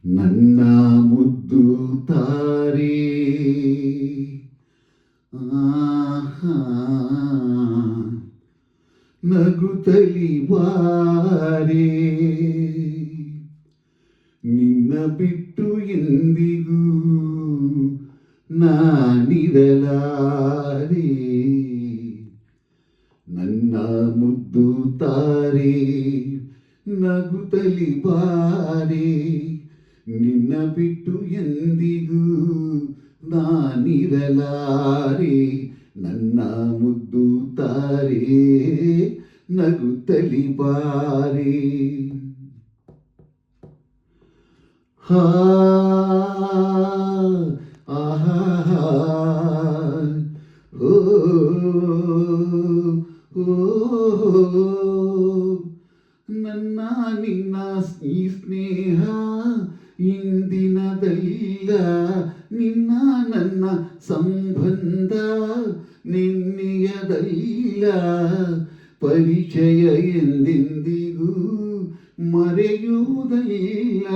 ನನ್ನ ಮುದ್ದು ತಾರೆ ಆಹಾ ನಗುತ್ತಲಿ ಬಾರೆ ನಿನ್ನ ಬಿಟ್ಟು ಎಂದಿಗೂ ನಾನಿರಲಾರೆ ನನ್ನ ಮುದ್ದು ತಾರೆ ನಗುತ್ತಲಿ ಬಾರೆ ನಿನ್ನ ಬಿಟ್ಟು ಎಂದಿಗೂ ನಾನಿರಲಾರೆ ನನ್ನ ಮುದ್ದು ತಾರೆ ನಗುತ್ತಲಿ ಬಾರೆ ಹಾ ಆಹಾ ಓ ನನ್ನ ನಿನ್ನ ಈ ಸ್ನೇಹ ಇಂದಿನದಲ್ಲ ನಿನ್ನ ನನ್ನ ಸಂಬಂಧ ನಿನ್ನೆಯದಲ್ಲ ಪರಿಚಯ ಎಂದೆಂದಿಗೂ ಮರೆಯುವುದಲ್ಲ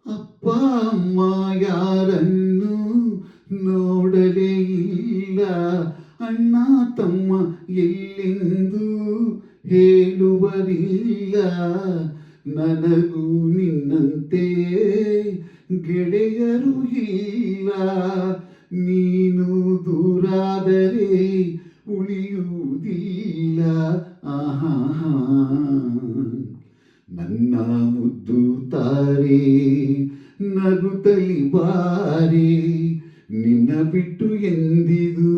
ಅಪ್ಪ ಅಮ್ಮ ಯಾರನ್ನು ನೋಡಲೇ ಇಲ್ಲ ಅಣ್ಣ ತಮ್ಮ ಎಲ್ಲೆಂದು ಹೇಳುವರಿಲ್ಲ ನನಗೂ ನಿನ್ನಂತೆ ಗೆಳೆಯರು ಇಲ್ಲ ನೀನು ದೂರಾದರೆ ಉಳಿಯುವುದಿಲ್ಲ ಆಹಾ ನನ್ನ ಮುದ್ದು ತಾರೆ ನಗುತ್ತಲಿ ಬಾರೆ ನಿನ್ನ ಬಿಟ್ಟು ಎಂದಿಗೂ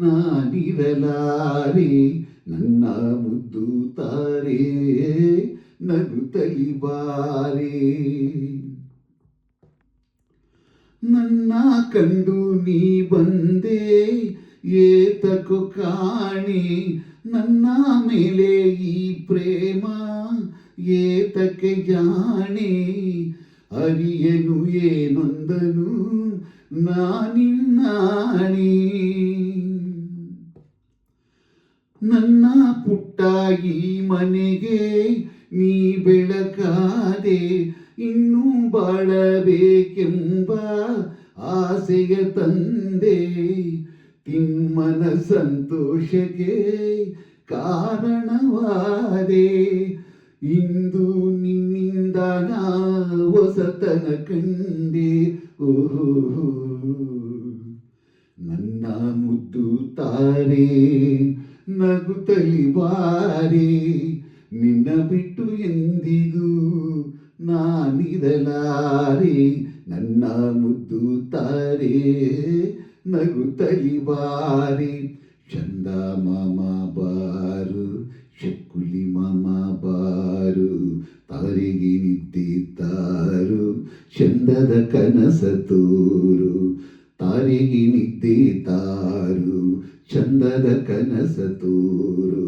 ನಾನಿರಲಾರೆ ನನ್ನ ಮುದ್ದು ತಾರೆ ನಗುತ್ತಲಿ ಬಾರೆ ನನ್ನ ಕಂಡು ನೀ ಬಂದೆ ಏತಕೋ ಕಾಣೆ ನನ್ನ ಮೇಲೆ ಈ ಪ್ರೇಮ ಏತಕ್ಕೆ ಜಾಣೆ ಅರಿಯನು ಏನೊಂದನು ನಾನಿನ್ನಾಣೆ ನನ್ನ ಪುಟ್ಟ ಈ ಮನೆಗೆ ನೀ ಬೆಳಕಾದೆ ಇನ್ನೂ ಬಾಳಬೇಕೆಂಬ ಆಸೆಯ ತಂದೆ ತಿಮ್ಮನ ಸಂತೋಷಕ್ಕೆ ಕಾರಣವಾದೆ ಇಂದು ನಿನ್ನಿಂದ ನಾ ಹೊಸತನ ಕಂಡೆ ಓಹೋ ನನ್ನ ಮುದ್ದು ತಾರೆ ನಗುತ್ತಲಿ ಬಾರೆ ನಿನ್ನ ಬಿಟ್ಟು ಎಂದಿಗೂ ನಾನಿರಲಾರೆ ನನ್ನ ಮುದ್ದು ತಾರೆ ನಗುತ್ತಲಿ ಬಾರೆ ಚಂದ ಮಾಮ ಬಾರು ಶಕ್ಕುಲಿ ಮಾಮ ಬಾರು ತಾರಿಗೆ ನಿದ್ದಿದ್ದಾರು ಚಂದದ ಕನಸ ತೋರು ತಾರಿಗೆ ನಿದ್ದೆ ತಾರು ಚಂದದ ಕನಸ ತೋರು